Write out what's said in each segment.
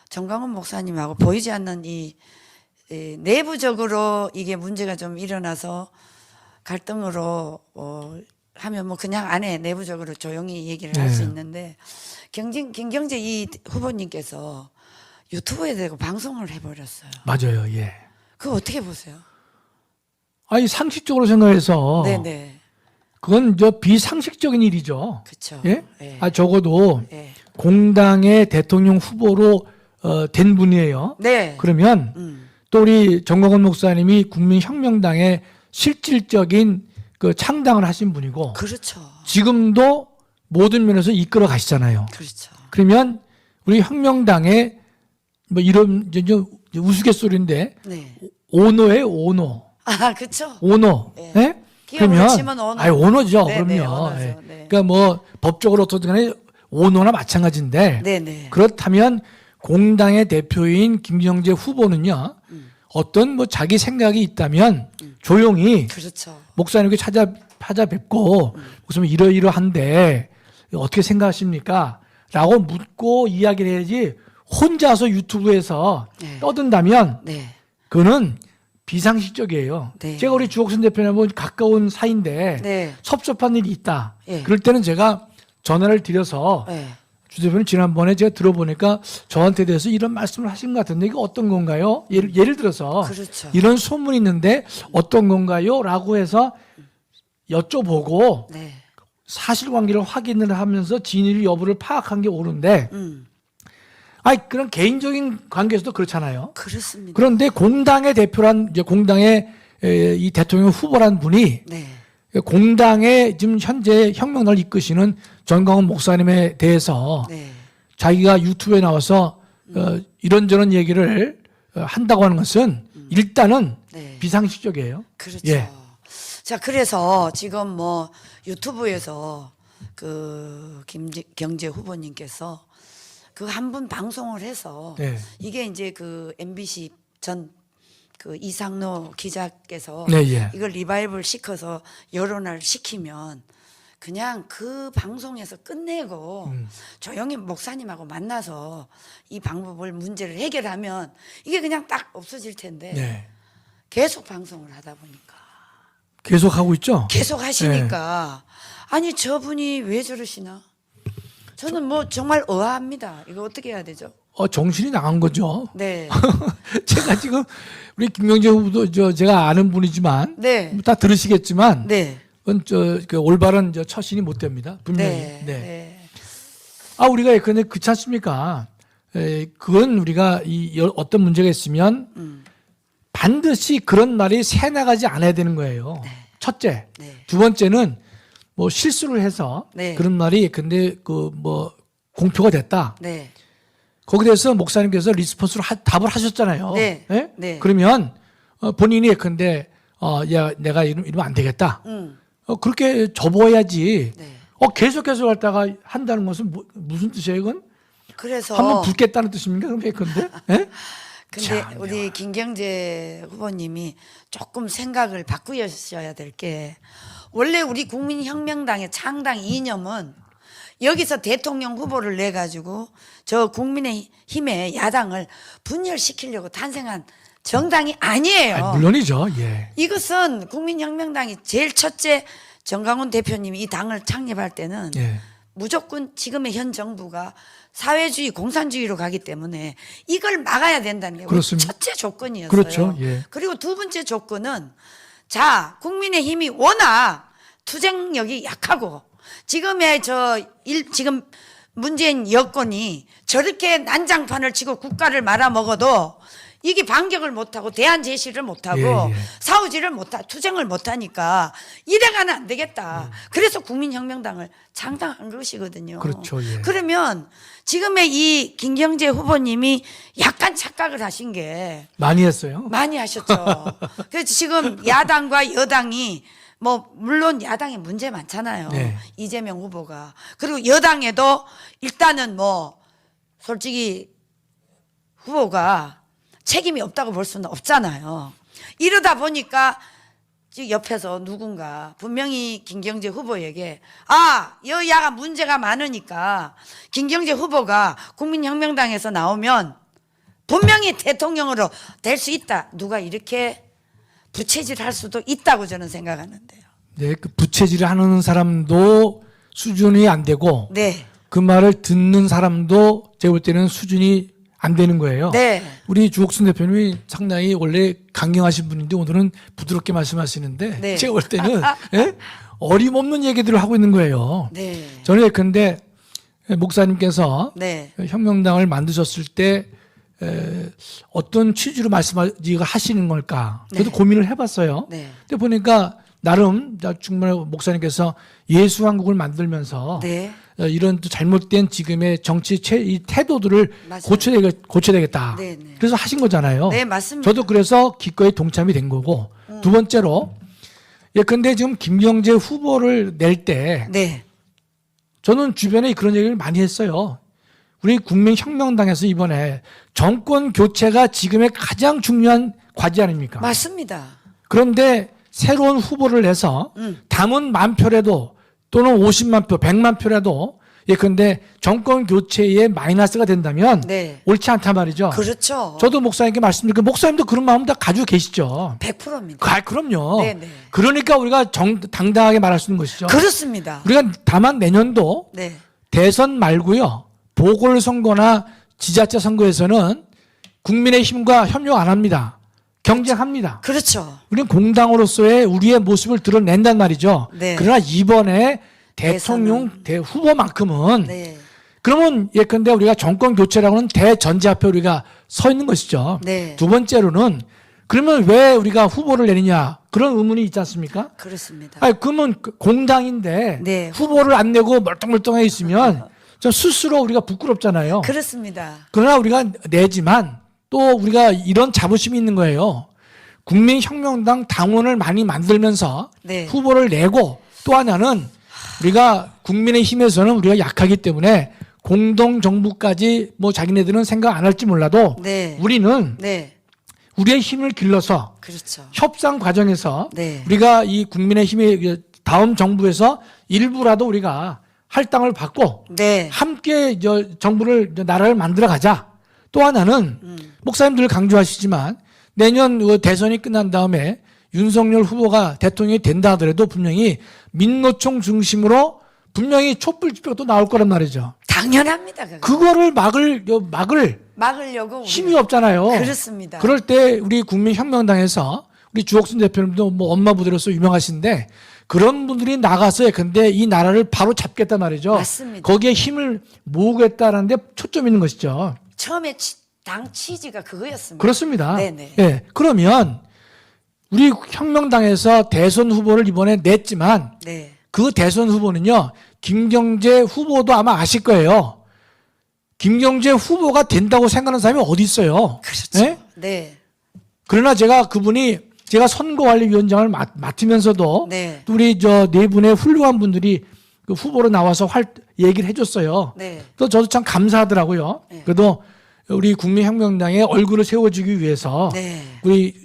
정광훈 목사님하고 보이지 않는 이 내부적으로 이게 문제가 좀 일어나서 갈등으로 하면 뭐 그냥 안에 내부적으로 조용히 얘기를 할 수 있는데 김경재 이 후보님께서 유튜브에 대고 방송을 해버렸어요. 맞아요. 예. 그거 어떻게 보세요? 아니 상식적으로 생각해서 네네. 그건 저 비상식적인 일이죠. 그렇죠. 예? 예. 적어도 예. 공당의 대통령 후보로 된 분이에요. 네. 그러면 또 우리 정광훈 목사님이 국민혁명당의 실질적인 그 창당을 하신 분이고 그렇죠. 지금도 모든 면에서 이끌어 가시잖아요. 그렇죠. 그러면 우리 혁명당의 뭐 이런 이제 우스갯소리인데 네. 오너예요, 오너. 아, 그렇죠. 오너. 예. 예? 기업으로 치면 오너. 아니 오너죠. 네, 그럼요. 네, 오너죠. 예. 네. 그러니까 뭐 법적으로 어떻든 간에 오너나 마찬가지인데 네네. 그렇다면 공당의 대표인 김경재 후보는요. 어떤 뭐 자기 생각이 있다면 조용히 그렇죠. 목사님께 찾아뵙고 목사님 이러이러한데 어떻게 생각하십니까? 라고 묻고 이야기를 해야지 혼자서 유튜브에서 네. 떠든다면 네. 그거는 비상식적이에요. 네. 제가 우리 주옥순 대표님하고 가까운 사이인데 네. 섭섭한 일이 있다. 예. 그럴 때는 제가 전화를 드려서 네. 주 대표님 지난번에 제가 들어보니까 저한테 대해서 이런 말씀을 하신 것 같은데 이거 어떤 건가요? 예를 들어서 그렇죠. 이런 소문이 있는데 어떤 건가요? 라고 해서 여쭤보고 네. 사실관계를 확인을 하면서 진위 여부를 파악한 게 옳은데 그런 개인적인 관계에서도 그렇잖아요. 그렇습니다. 그런데 공당의 대표란 이제 공당의 이 대통령 후보란 분이 네. 공당의 지금 현재 혁명을 이끄시는 정광훈 목사님에 대해서 네. 자기가 유튜브에 나와서 이런저런 얘기를 한다고 하는 것은 일단은 네. 비상식적이에요. 그렇죠. 예. 자, 그래서 지금 뭐 유튜브에서 그 김경재 후보님께서 그 한 분 방송을 해서 네. 이게 이제 그 MBC 전 그 이상로 기자께서 네, 예. 이걸 리바이벌 시켜서 여론을 시키면 그냥 그 방송에서 끝내고 조용히 목사님하고 만나서 이 방법을 문제를 해결하면 이게 그냥 딱 없어질 텐데 네. 계속 방송을 하다 보니까 계속 하고 있죠. 계속 하시니까 아니 저분이 왜 저러시나 저는 뭐 정말 의아합니다. 이거 어떻게 해야 되죠? 정신이 나간 거죠. 네. 제가 지금 우리 김경재 후보도 제가 아는 분이지만 네. 다 들으시겠지만 네. 그건 그 올바른 처신이 못 됩니다. 분명히. 네. 네. 우리가 예컨대 그렇지 않습니까? 그건 우리가 어떤 문제가 있으면 반드시 그런 말이 새나가지 않아야 되는 거예요. 네. 첫째. 네. 두 번째는 뭐 실수를 해서 네. 그런 말이 근데 그 뭐 공표가 됐다. 네. 거기에 대해서 목사님께서 리스폰스로 답을 하셨잖아요. 네. 예? 네. 그러면 본인이 예컨대 야 내가 이러면 안 되겠다. 그렇게 접어야지. 네. 계속 했다가 한다는 것은 무슨 뜻이에요, 이건? 그래서 한번 붙겠다는 뜻입니까? 그럼 예컨대? 예? 근데 참, 우리 김경재 후보님이 조금 생각을 바꾸셔야 될 게 원래 우리 국민혁명당의 창당 이념은 여기서 대통령 후보를 내 가지고 저 국민의힘의 야당을 분열시키려고 탄생한 정당이 아니에요. 물론이죠. 예. 이것은 국민혁명당이 제일 첫째 정광훈 대표님이 이 당을 창립할 때는 예. 무조건 지금의 현 정부가 사회주의 공산주의로 가기 때문에 이걸 막아야 된다는 게 우리 그렇습니다. 첫째 조건이었어요. 그렇죠. 예. 그리고 두 번째 조건은 자 국민의힘이 워낙 투쟁력이 약하고 지금의 지금 문재인 여건이 저렇게 난장판을 치고 국가를 말아먹어도 이게 반격을 못하고 대안 제시를 못하고 예, 예. 싸우지를 못하고 투쟁을 못하니까 이래가는 안 되겠다. 그래서 국민혁명당을 창당한 것이거든요. 그렇죠, 예. 그러면 지금의 이 김경재 후보님이 약간 착각을 하신 게 많이 했어요. 많이 하셨죠. 그래서 지금 야당과 여당이 뭐 물론 야당에 문제 많잖아요. 네. 이재명 후보가. 그리고 여당에도 일단은 뭐 솔직히 후보가 책임이 없다고 볼 수는 없잖아요. 이러다 보니까 지금 옆에서 누군가 분명히 김경재 후보에게 여야가 문제가 많으니까 김경재 후보가 국민혁명당에서 나오면 분명히 대통령으로 될 수 있다. 누가 이렇게 부채질할 수도 있다고 저는 생각하는데요. 네, 그 부채질을 하는 사람도 수준이 안 되고 네, 그 말을 듣는 사람도 제가 볼 때는 수준이 안 되는 거예요. 네, 우리 주옥순 대표님이 상당히 원래 강경하신 분인데 오늘은 부드럽게 말씀하시는데 네. 제가 볼 때는 예? 어림없는 얘기들을 하고 있는 거예요. 네, 저는 근데 목사님께서 네, 혁명당을 만드셨을 때 어떤 취지로 말씀하시는 걸까? 저도 네. 고민을 해봤어요. 네, 근데 보니까 나름 정말 목사님께서 예수왕국을 만들면서 네, 이런 또 잘못된 지금의 정치 이 태도들을 맞아요. 고쳐야 되겠다. 네, 네. 그래서 하신 거잖아요. 네, 맞습니다. 저도 그래서 기꺼이 동참이 된 거고 두 번째로 근데 지금 김경재 후보를 낼 때 네, 저는 주변에 그런 얘기를 많이 했어요. 우리 국민혁명당에서 이번에 정권 교체가 지금의 가장 중요한 과제 아닙니까? 맞습니다. 그런데 새로운 후보를 내서 당원 10,000표라도 또는 50만 표, 100만 표라도 근데 정권 교체에 마이너스가 된다면 네, 옳지 않단 말이죠. 그렇죠. 저도 목사님께 말씀드리고 목사님도 그런 마음 다 가지고 계시죠. 100%입니다. 그럼요. 네, 네. 그러니까 우리가 당당하게 말할 수 있는 것이죠. 그렇습니다. 우리가 다만 내년도 네, 대선 말고요. 보궐선거나 지자체 선거에서는 국민의힘과 협력 안 합니다. 경쟁합니다. 그렇죠. 우리는 공당으로서의 우리의 모습을 드러낸단 말이죠. 네. 그러나 이번에 대통령 후보만큼은 네, 그러면 예컨대 우리가 정권 교체라고는 대전제 앞에 우리가 서 있는 것이죠. 네. 두 번째로는 그러면 왜 우리가 후보를 내느냐 그런 의문이 있지 않습니까? 그렇습니다. 아니 그러면 공당인데 네. 후보를 안 내고 멀뚱멀뚱해 있으면 좀 스스로 우리가 부끄럽잖아요. 그렇습니다. 그러나 우리가 내지만 또 우리가 이런 자부심이 있는 거예요. 국민혁명당 당원을 많이 만들면서 네. 후보를 내고 또 하나는 우리가 국민의힘에서는 우리가 약하기 때문에 공동정부까지 뭐 자기네들은 생각 안 할지 몰라도 네. 우리는 네, 우리의 힘을 길러서 그렇죠. 협상 과정에서 네. 우리가 이 국민의힘의 다음 정부에서 일부라도 우리가 할당을 받고 네, 함께 정부를 나라를 만들어 가자. 또 하나는 목사님들 강조하시지만 내년 대선이 끝난 다음에 윤석열 후보가 대통령이 된다 하더라도 분명히 민노총 중심으로 분명히 촛불 집회가 또 나올 거란 말이죠. 당연합니다. 그거를 막을 막으려고 힘이 없잖아요. 그렇습니다. 그럴 때 우리 국민혁명당에서 우리 주옥순 대표님도 뭐 엄마 부대로서 유명하신데 그런 분들이 나가서 근데 이 나라를 바로 잡겠단 말이죠. 맞습니다. 거기에 힘을 모으겠다라는 데 초점이 있는 것이죠. 처음에 당 취지가 그거였습니다. 그렇습니다. 네네. 예. 그러면 우리 혁명당에서 대선 후보를 이번에 냈지만 네, 그 대선 후보는요. 김경재 후보도 아마 아실 거예요. 김경재 후보가 된다고 생각하는 사람이 어디 있어요? 그렇죠. 예? 네, 그러나 제가 선거관리위원장을 맡으면서도 네. 또 우리 네 분의 훌륭한 분들이 그 후보로 나와서 얘기를 해줬어요. 네. 또 저도 참 감사하더라고요. 네. 그래도 우리 국민혁명당의 얼굴을 세워주기 위해서 네.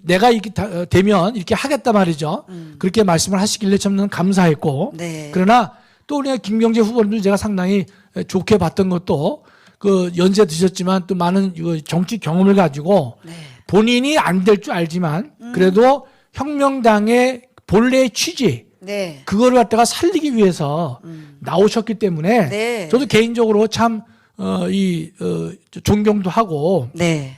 내가 이렇게 되면 이렇게 하겠다 말이죠. 그렇게 말씀을 하시길래 저는 감사했고 네. 그러나 또 우리 김경재 후보님도 제가 상당히 좋게 봤던 것도 그 연세 드셨지만 또 많은 정치 경험을 가지고 네. 본인이 안 될 줄 알지만 그래도 혁명당의 본래의 취지 네. 그거를 갖다가 살리기 위해서 나오셨기 때문에 네. 저도 개인적으로 참 존경도 하고 네.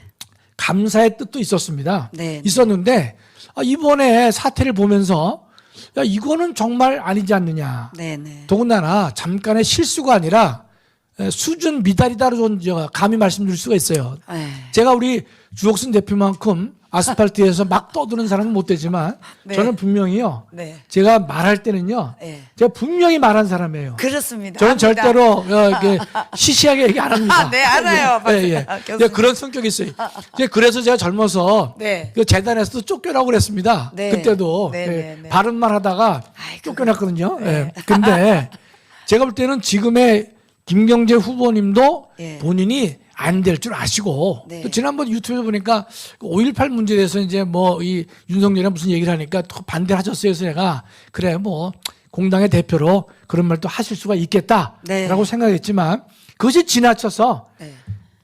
감사의 뜻도 있었습니다. 네. 있었는데 이번에 사태를 보면서 야 이거는 정말 아니지 않느냐. 네. 네. 더군다나 잠깐의 실수가 아니라 수준 미달이다로 좀 제가 감히 말씀드릴 수가 있어요. 네. 제가 우리 주옥순 대표만큼 아스팔트에서 막 떠드는 사람은 못 되지만 네. 저는 분명히요. 네. 제가 말할 때는요. 네. 제가 분명히 말한 사람이에요. 그렇습니다. 저는 압니다. 절대로 이렇게 시시하게 얘기 안 합니다. 아, 네, 알아요. 예. 교수님. 그런 성격이 있어요. 그래서 제가 젊어서 네. 그 재단에서도 쫓겨나고 그랬습니다. 네. 그때도 네, 네, 네. 바른 말 하다가 아이고. 쫓겨났거든요. 네. 근데 제가 볼 때는 지금의 김경재 후보님도 예. 본인이 안 될 줄 아시고 네. 또 지난번 유튜브에 보니까 5.18 문제에 대해서 이제 뭐 이 윤석열이랑 무슨 얘기를 하니까 또 반대를 하셨어요. 그래서 내가 그래 뭐 공당의 대표로 그런 말도 하실 수가 있겠다라고 네. 생각했지만 그것이 지나쳐서 네.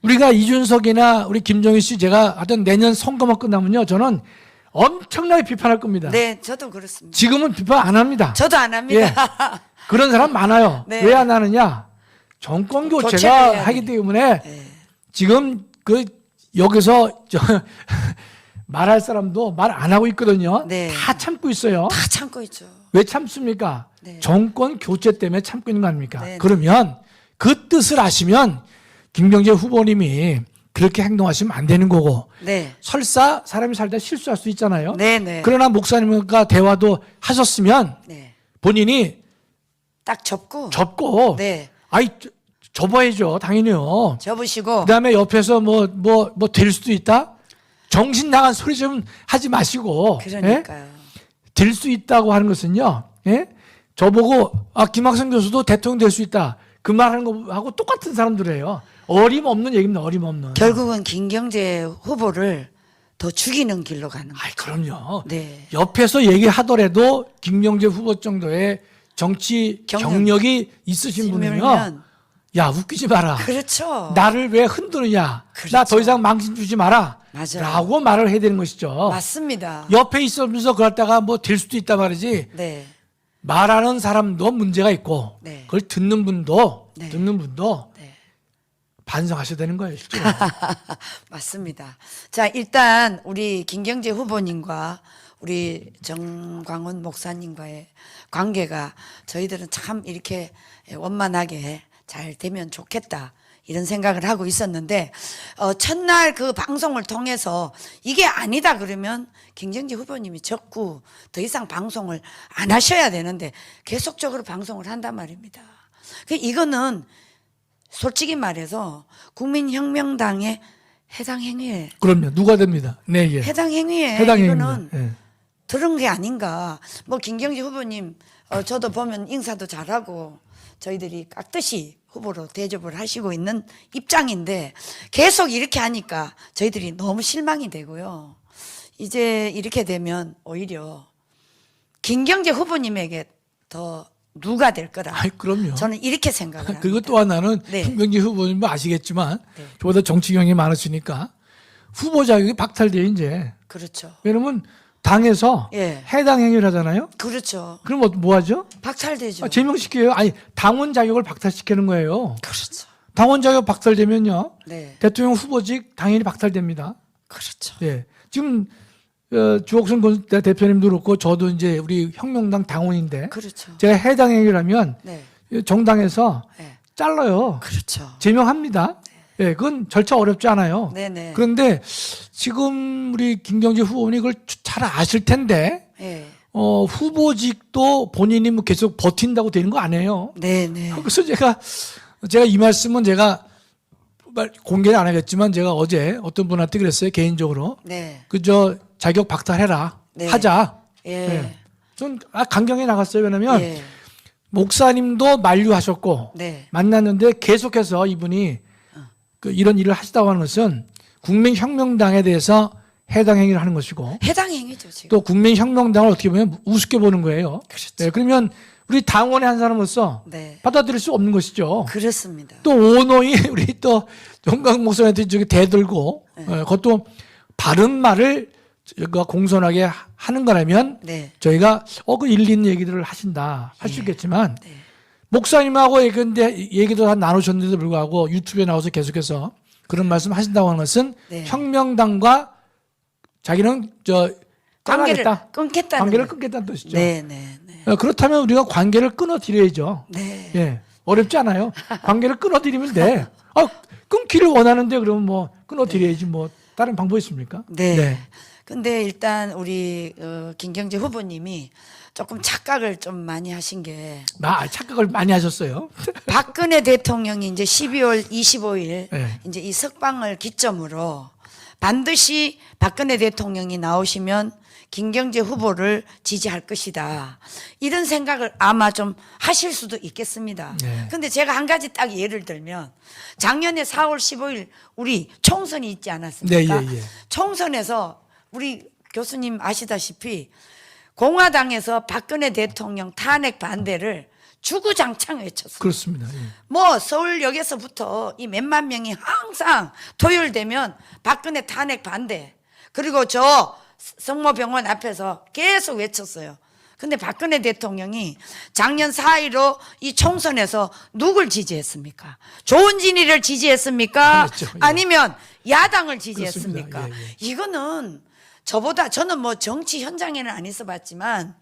우리가 이준석이나 우리 김정일 씨 제가 하여튼 내년 선거만 끝나면요. 저는 엄청나게 비판할 겁니다. 네, 저도 그렇습니다. 지금은 비판 안 합니다. 저도 안 합니다. 예. 그런 사람 많아요. 네. 왜 안 하느냐? 정권 교체를 교체가 해야 하기 되니까. 때문에 네. 지금 여기서 말할 사람도 말 안 하고 있거든요. 네. 다 참고 있어요. 다 참고 있죠. 왜 참습니까? 네. 정권 교체 때문에 참고 있는 거 아닙니까? 네, 네. 그러면 그 뜻을 아시면 김경재 후보님이 그렇게 행동하시면 안 되는 거고 네. 설사 사람이 살다 실수할 수 있잖아요. 네, 네. 그러나 목사님과 대화도 하셨으면 네. 본인이 딱 접고 접고 네. 아이 접어야죠. 당연히요. 접으시고 그다음에 옆에서 뭐 될 수도 있다. 정신 나간 소리 좀 하지 마시고. 예? 그러니까요. 될 수 있다고 하는 것은요. 예? 저보고 김학성 교수도 대통령 될 수 있다. 그 말하는 거하고 똑같은 사람들이에요. 어림없는 얘기입니다. 어림없는. 결국은 김경재 후보를 더 죽이는 길로 가는 거예요. 그럼요. 네. 옆에서 얘기하더라도 김경재 후보 정도의 정치 경력이 있으신 분이면 있으면 야 웃기지 마라. 그렇죠. 나를 왜 흔드느냐. 그렇죠. 나 더 이상 망신 주지 마라. 맞아요. 라고 말을 해야 되는 것이죠. 맞습니다. 옆에 있으면서 그러다가 뭐 될 수도 있단 말이지. 네. 말하는 사람도 문제가 있고 네. 그걸 듣는 분도 네. 네. 반성하셔야 되는 거예요. 실제로. 맞습니다. 자, 일단 우리 김경재 후보님과 우리 정광훈 목사님과의 관계가 저희들은 참 이렇게 원만하게 잘 되면 좋겠다. 이런 생각을 하고 있었는데 첫날 그 방송을 통해서 이게 아니다 그러면 김경재 후보님이 적고 더 이상 방송을 안 하셔야 되는데 계속적으로 방송을 한단 말입니다. 이거는 솔직히 말해서 국민혁명당의 해당 행위에 그럼요. 누가 됩니다. 네, 예. 해당 행위에 해당 이거는 행위입니다. 예. 들은 게 아닌가. 뭐 김경재 후보님 저도 보면 인사도 잘하고 저희들이 깍듯이 후보로 대접을 하시고 있는 입장인데 계속 이렇게 하니까 저희들이 너무 실망이 되고요. 이제 이렇게 되면 오히려 김경재 후보님에게 더 누가 될 거다. 그럼요. 저는 이렇게 생각을 합니다. 그리고 또 하나는 네. 김경재 후보님도 아시겠지만 네. 저보다 정치 경험이 많으시니까 후보 자격이 박탈돼요 이제. 그렇죠. 왜냐면 당에서 예. 해당 행위를 하잖아요. 그렇죠. 그럼 뭐 하죠? 박탈되죠. 제명시켜요. 아니 당원 자격을 박탈시키는 거예요. 그렇죠. 당원 자격 박탈되면요. 네. 대통령 후보직 당연히 박탈됩니다. 그렇죠. 예. 지금 주옥순 대표님도 그렇고 저도 이제 우리 혁명당 당원인데 그렇죠. 제가 해당 행위를 하면 네. 정당에서 네. 잘라요. 그렇죠. 제명합니다. 예, 그건 절차 어렵지 않아요. 네네. 그런데 지금 우리 김경재 후보님이 그걸 잘 아실 텐데 네. 후보직도 본인이 뭐 계속 버틴다고 되는 거 아니에요. 네네. 그래서 제가 이 말씀은 제가 공개는 안 하겠지만 제가 어제 어떤 분한테 그랬어요. 개인적으로. 네. 그저 자격 박탈해라. 네. 하자. 예. 네. 전 강경에 나갔어요. 왜냐면 예. 목사님도 만류하셨고 네. 만났는데 계속해서 이분이 이런 일을 하시다고 하는 것은 국민혁명당에 대해서 해당 행위를 하는 것이고 해당 행위죠 지금. 또 국민혁명당을 어떻게 보면 우습게 보는 거예요. 그렇죠. 네, 그러면 우리 당원의 한 사람으로서 네. 받아들일 수 없는 것이죠. 그렇습니다. 또 오노이 우리 또 정강 목사님한테 저기 대들고 그것도 바른 말을 공손하게 하는 거라면 네. 저희가 그 일리 있는 얘기들을 하신다 할 수 있겠지만 네. 목사님하고 얘기도 다 나누셨는데도 불구하고 유튜브에 나와서 계속해서 그런 말씀 하신다고 하는 것은 네. 혁명당과 자기는 관계를 떠나겠다. 끊겠다는 관계를 거. 끊겠다는 뜻이죠. 네네. 네. 그렇다면 우리가 관계를 끊어드려야죠. 네. 예, 어렵지 않아요. 관계를 끊어드리면 돼. 끊기를 원하는데 그러면 뭐 끊어드려야지 뭐 다른 방법이 있습니까? 네. 근데 일단 우리 김경재 후보님이 조금 착각을 좀 많이 하신 게 착각을 많이 하셨어요. 박근혜 대통령이 이제 12월 25일 네. 이제 이 석방을 기점으로 반드시 박근혜 대통령이 나오시면 김경재 후보를 지지할 것이다. 이런 생각을 아마 좀 하실 수도 있겠습니다. 네. 근데 제가 한 가지 딱 예를 들면 작년에 4월 15일 우리 총선이 있지 않았습니까? 네, 예. 총선에서 우리 교수님 아시다시피 공화당에서 박근혜 대통령 탄핵 반대를 주구장창 외쳤어요. 그렇습니다. 예. 뭐 서울역에서부터 이 몇만 명이 항상 토요일 되면 박근혜 탄핵 반대, 그리고 저 성모병원 앞에서 계속 외쳤어요. 근데 박근혜 대통령이 작년 4.15 이 총선에서 누굴 지지했습니까? 조은진이를 지지했습니까? 그렇죠. 예. 아니면 야당을 지지했습니까? 그렇습니다. 예, 예. 이거는 저보다, 저는 뭐 정치 현장에는 안 있어 봤지만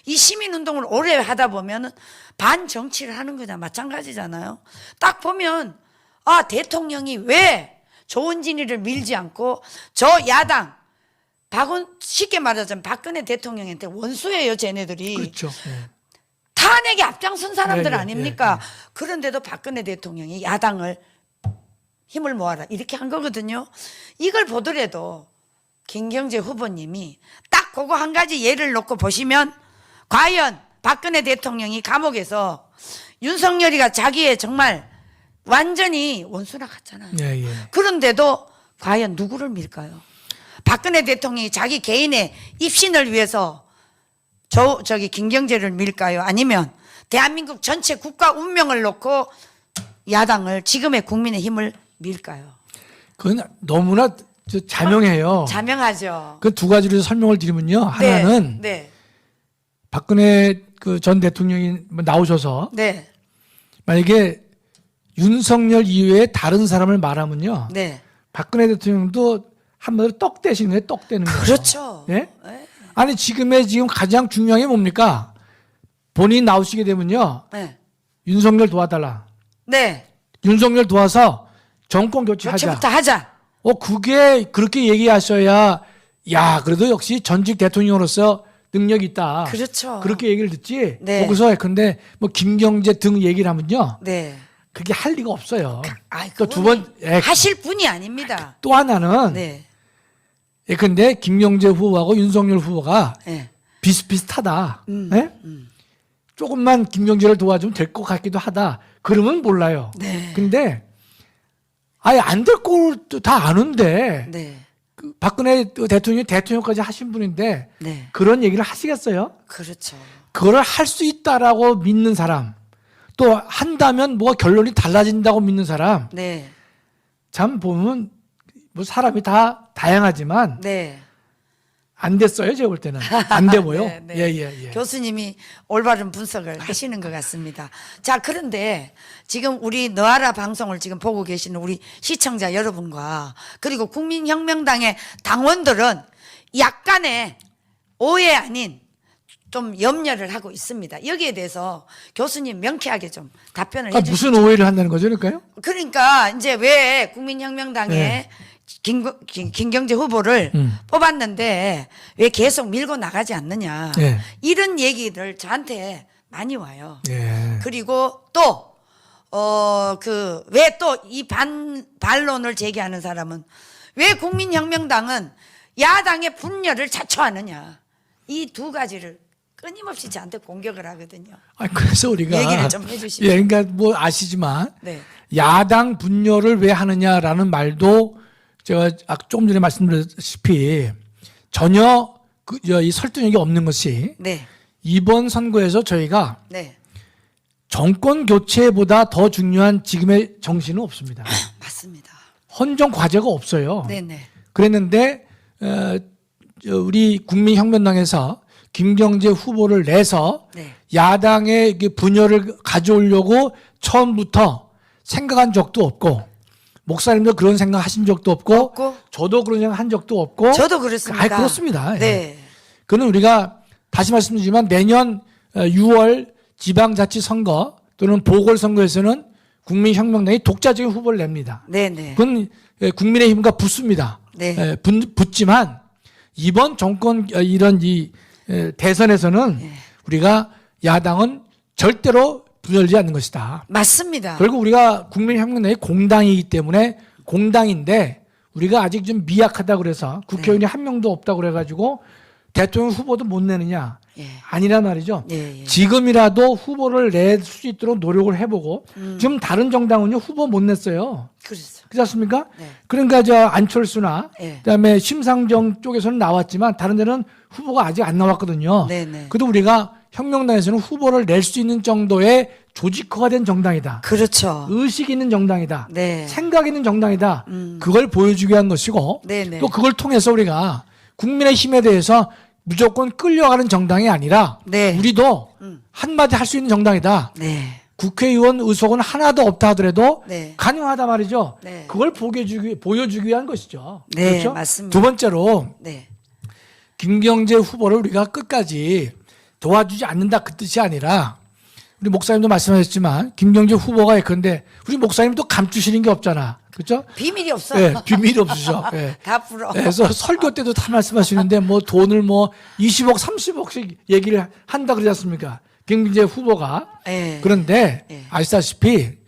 이 시민운동을 오래 하다 보면은 반정치를 하는 거나 마찬가지잖아요. 딱 보면 아, 대통령이 왜 조은진이를 밀지 않고 저 야당 쉽게 말하자면 박근혜 대통령한테 원수예요, 쟤네들이. 그렇죠. 예. 탄핵에 앞장선 사람들 예, 예, 아닙니까? 예, 예. 그런데도 박근혜 대통령이 야당을 힘을 모아라 이렇게 한 거거든요. 이걸 보더라도 김경재 후보님이 딱 그거 한 가지 예를 놓고 보시면 과연 박근혜 대통령이 감옥에서 윤석열이가 자기의 정말 완전히 원수나 같잖아요. 예, 예. 그런데도 과연 누구를 밀까요? 박근혜 대통령이 자기 개인의 입신을 위해서 저기 김경재를 밀까요? 아니면 대한민국 전체 국가 운명을 놓고 야당을, 지금의 국민의힘을 밀까요? 그건 너무나 자명해요. 자명하죠. 그 두 가지로 설명을 드리면요. 하나는 네, 박근혜 그 전 대통령이 나오셔서 네, 만약에 윤석열 이외에 다른 사람을 말하면요. 네. 박근혜 대통령도 한마디로 떡 대시는 거예요. 떡 대는 거예요. 그렇죠. 예? 네. 아니 지금 가장 중요한 게 뭡니까? 본인이 나오시게 되면요. 네. 윤석열 도와달라. 네. 윤석열 도와서 정권 교체하자. 교체부터 하자. 그게 그렇게 얘기하셔야 야 그래도 역시 전직 대통령으로서 능력이 있다. 그렇죠. 그렇게 얘기를 듣지. 네. 거기서 근데 뭐 김경재 등 얘기를 하면요. 네. 그게 할 리가 없어요. 아이, 또 두 번, 하실 분이 아닙니다. 또 하나는 네. 근데 김경재 후보하고 윤석열 후보가 네. 비슷비슷하다. 예? 조금만 김경재를 도와주면 될 것 같기도 하다. 그러면 몰라요. 네. 근데 아예 안 될 걸 다 아는데 네. 그 박근혜 대통령이 대통령까지 하신 분인데 네. 그런 얘기를 하시겠어요? 그렇죠. 그거를 할 수 있다라고 믿는 사람, 또 한다면 뭐가 결론이 달라진다고 믿는 사람, 네. 참 보면 뭐 사람이 다 다양하지만 네. 안 됐어요. 제가 볼 때는 안 돼 보여. 네, 네. 예. 교수님이 올바른 분석을 하시는 것 같습니다. 자, 그런데 지금 우리 너아라 방송을 지금 보고 계시는 우리 시청자 여러분과 그리고 국민혁명당의 당원들은 약간의 오해 아닌 좀 염려를 하고 있습니다. 여기에 대해서 교수님 명쾌하게 좀 답변을 해주시죠. 무슨 오해를 한다는 거죠, 그러니까요? 그러니까 이제 왜 국민혁명당에 네. 김경재 후보를 뽑았는데 왜 계속 밀고 나가지 않느냐. 네. 이런 얘기들 저한테 많이 와요. 예. 그리고 또, 왜 또 이 반론을 제기하는 사람은 왜 국민혁명당은 야당의 분열을 자초하느냐. 이 두 가지를 끊임없이 저한테 공격을 하거든요. 그래서 우리가 얘기를 좀 해주시죠. 예, 그러니까 뭐 아시지만 네. 야당 분열을 왜 하느냐라는 말도 제가 조금 전에 말씀드렸다시피 전혀 이 설득력이 없는 것이 네. 이번 선거에서 저희가 네. 정권 교체보다 더 중요한 지금의 정신은 없습니다. 맞습니다. 헌정 과제가 없어요. 네네. 그랬는데 우리 국민혁명당에서 김경재 후보를 내서 네. 야당의 분열을 가져오려고 처음부터 생각한 적도 없고 목사님도 그런 생각 하신 적도 없고 저도 그런 생각 한 적도 없고 저도 그렇습니다. 그렇습니다. 네. 예. 그는 우리가 다시 말씀드리지만 내년 6월 지방자치선거 또는 보궐선거에서는 국민혁명당이 독자적인 후보를 냅니다. 네네. 그건 국민의힘과 붙습니다. 네. 붙지만 이번 정권 이런 이 대선에서는 네. 우리가 야당은 절대로 분열되지 않는 것이다. 맞습니다. 그리고 우리가 국민혁명당이 공당이기 때문에 공당인데 우리가 아직 좀 미약하다 그래서 국회의원이 한 명도 없다 그래가지고 대통령 후보도 못 내느냐? 예. 아니란 말이죠. 예. 지금이라도 후보를 낼 수 있도록 노력을 해보고 지금 다른 정당은요 후보 못 냈어요. 그렇죠. 그렇지 않습니까? 네. 그러니까 저 안철수나 네. 그다음에 심상정 쪽에서는 나왔지만 다른 데는 후보가 아직 안 나왔거든요. 네네. 그래도 우리가 혁명당에서는 후보를 낼 수 있는 정도의 조직화가 된 정당이다. 그렇죠. 의식 있는 정당이다. 네. 생각 있는 정당이다. 그걸 보여주기 위한 것이고 네네. 또 그걸 통해서 우리가 국민의 힘에 대해서 무조건 끌려가는 정당이 아니라 네. 우리도 한마디 할 수 있는 정당이다. 네. 국회의원 의석은 하나도 없다 하더라도 네. 가능하다 말이죠. 네. 그걸 보여주기 위한 것이죠. 네, 그렇죠? 맞습니다. 두 번째로 네. 김경재 후보를 우리가 끝까지 도와주지 않는다 그 뜻이 아니라 우리 목사님도 말씀하셨지만 김경재 후보가 예컨대 우리 목사님도 감추시는 게 없잖아. 그렇죠? 비밀이 없어. 네, 비밀이 없으셔. 네. 다 풀어. 그래서 설교 때도 다 말씀하시는데 뭐 돈을 뭐 20억, 30억씩 얘기를 한다 그러지 않습니까? 김경재 후보가. 네. 그런데 네. 아시다시피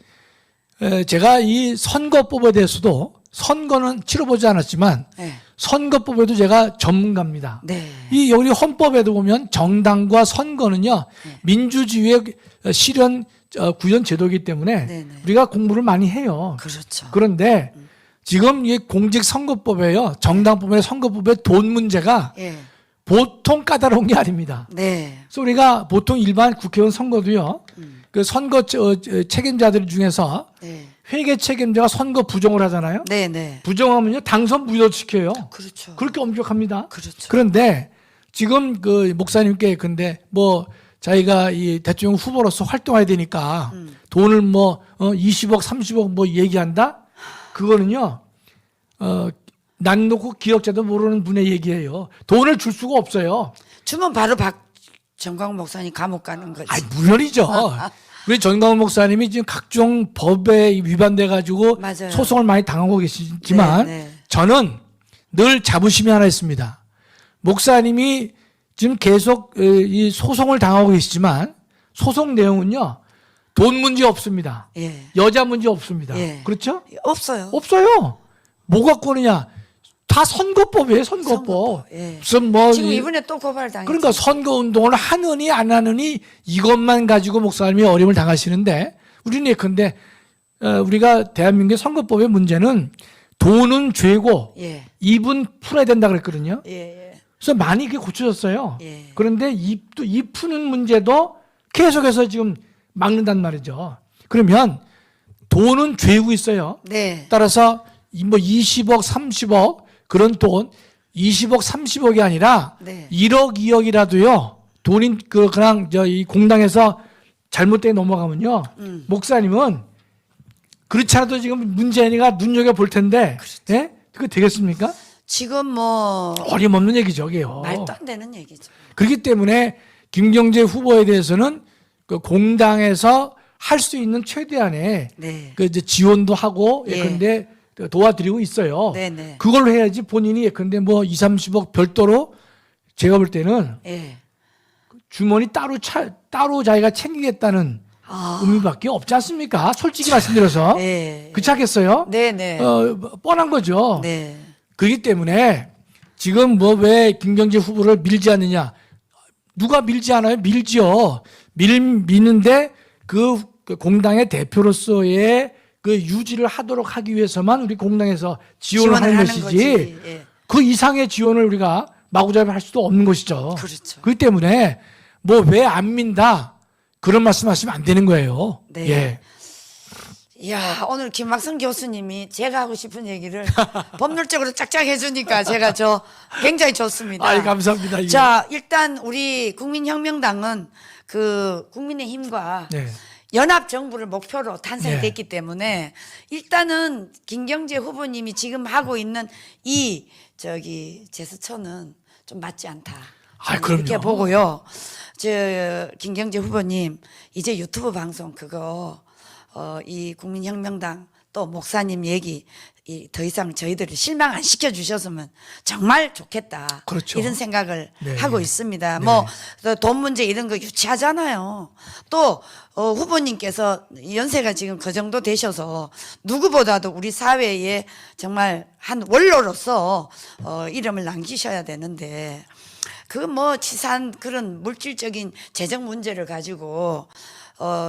제가 이 선거법에 대해서도 선거는 치러보지 않았지만 네. 선거법에도 제가 전문가입니다. 네. 이 여기 헌법에도 보면 정당과 선거는요 민주주의의 실현 구현 제도이기 때문에 네네. 우리가 공부를 많이 해요. 그렇죠. 그런데 지금 이 공직선거법에요 정당법의 선거법의 돈 문제가 예. 보통 까다로운 게 아닙니다. 네. 그래서 우리가 보통 일반 국회의원 선거도요 그 선거 책임자들 중에서 네. 회계 책임자가 선거 부정을 하잖아요. 네, 네. 부정하면요 당선 무효시켜요. 그렇죠. 그렇게 엄격합니다. 그렇죠. 그런데 지금 그 목사님께 근데 뭐 자기가 이 대통령 후보로서 활동해야 되니까 돈을 뭐 20억, 30억 뭐 얘기한다? 그거는요. 난 놓고 기억자도 모르는 분의 얘기예요. 돈을 줄 수가 없어요. 주면 바로 정광훈 목사님 감옥 가는 거지. 아, 물론이죠. 우리 정광훈 목사님이 지금 각종 법에 위반돼 가지고 맞아요. 소송을 많이 당하고 계시지만 네, 네. 저는 늘 자부심이 하나 있습니다. 목사님이 지금 계속 이 소송을 당하고 계시지만 소송 내용은요 돈 문제 없습니다. 예. 여자 문제 없습니다. 예. 그렇죠? 없어요. 없어요. 뭐 갖고 그러냐? 다 선거법이에요, 선거법. 선거법, 예. 무슨 뭐 지금 이번에 또 고발당했죠. 그러니까 선거 운동을 하느니 안 하느니 이것만 가지고 목사님이 어려움을 당하시는데 우리는 예컨대 우리가 대한민국의 선거법의 문제는 돈은 죄고 예. 입은 풀어야 된다 그랬거든요. 예. 예. 그래서 많이 그게 고쳐졌어요. 예. 그런데 입 푸는 문제도 계속해서 지금 막는단 말이죠. 그러면 돈은 죄고 있어요. 네. 따라서 뭐 20억, 30억 그런 돈 20억, 30억이 아니라 네. 1억, 2억이라도요. 돈이 그냥 이 공당에서 잘못되게 넘어가면요. 목사님은 그렇지 않아도 지금 문재인이가 눈여겨 볼 텐데, 예? 그거 되겠습니까? 지금 뭐 어림없는 얘기죠, 이게요. 말도 안 되는 얘기죠. 그렇기 때문에 김경재 후보에 대해서는 그 공당에서 할 수 있는 최대한의 네. 그 이제 지원도 하고 예. 예컨대 도와드리고 있어요. 네네. 그걸로 해야지 본인이 예컨대 뭐 2, 30억 별도로 제가 볼 때는 예. 주머니 따로 자기가 챙기겠다는 의미밖에 없지 않습니까? 솔직히 말씀드려서. 네. 그렇지 않겠어요? 네네. 뻔한 거죠. 네. 그렇기 때문에 지금 뭐 왜 김경재 후보를 밀지 않느냐? 누가 밀지 않아요? 밀지요. 미는데 그 공당의 대표로서의 그 유지를 하도록 하기 위해서만 우리 공당에서 지원을 하는 것이지. 거지. 예. 그 이상의 지원을 우리가 마구잡이 할 수도 없는 것이죠. 그렇죠. 그렇기 때문에 뭐 왜 안 민다 그런 말씀하시면 안 되는 거예요. 네. 예. 이야, 오늘 김학성 교수님이 제가 하고 싶은 얘기를 법률적으로 짝짝 해주니까 제가 굉장히 좋습니다. 아이, 감사합니다. 예. 자, 일단 우리 국민혁명당은 그 국민의힘과 네. 연합 정부를 목표로 탄생됐기 네. 때문에 일단은 김경재 후보님이 지금 하고 있는 이 제스처는 좀 맞지 않다. 아, 그럼요. 이렇게 보고요. 김경재 후보님 이제 유튜브 방송 그거 이 국민혁명당 또 목사님 얘기 더 이상 저희들을 실망 안 시켜 주셨으면 정말 좋겠다. 그렇죠. 이런 생각을 네. 하고 있습니다. 네. 뭐 돈 문제 이런 거 유치하잖아요. 또 후보님께서 연세가 지금 그 정도 되셔서 누구보다도 우리 사회에 정말 한 원로로서 이름을 남기셔야 되는데 그 뭐 치산 그런 물질적인 재정 문제를 가지고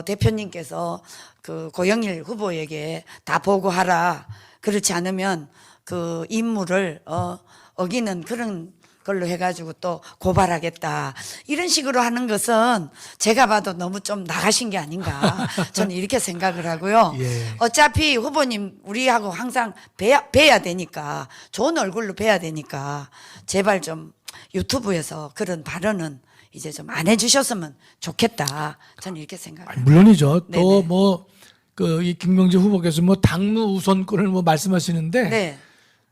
대표님께서 그 고영일 후보에게 다 보고하라. 그렇지 않으면 그 임무를 어기는 그런 걸로 해가지고 또 고발하겠다 이런 식으로 하는 것은 제가 봐도 너무 좀 나가신 게 아닌가 저는 이렇게 생각을 하고요. 예. 어차피 후보님 우리하고 항상 뵈야 되니까 좋은 얼굴로 뵈야 되니까 제발 좀 유튜브에서 그런 발언은 이제 좀 안 해주셨으면 좋겠다. 저는 이렇게 생각합니다. 물론이죠. 네네. 또 뭐 그 이 김경재 후보께서 뭐 당무 우선권을 뭐 말씀하시는데 네,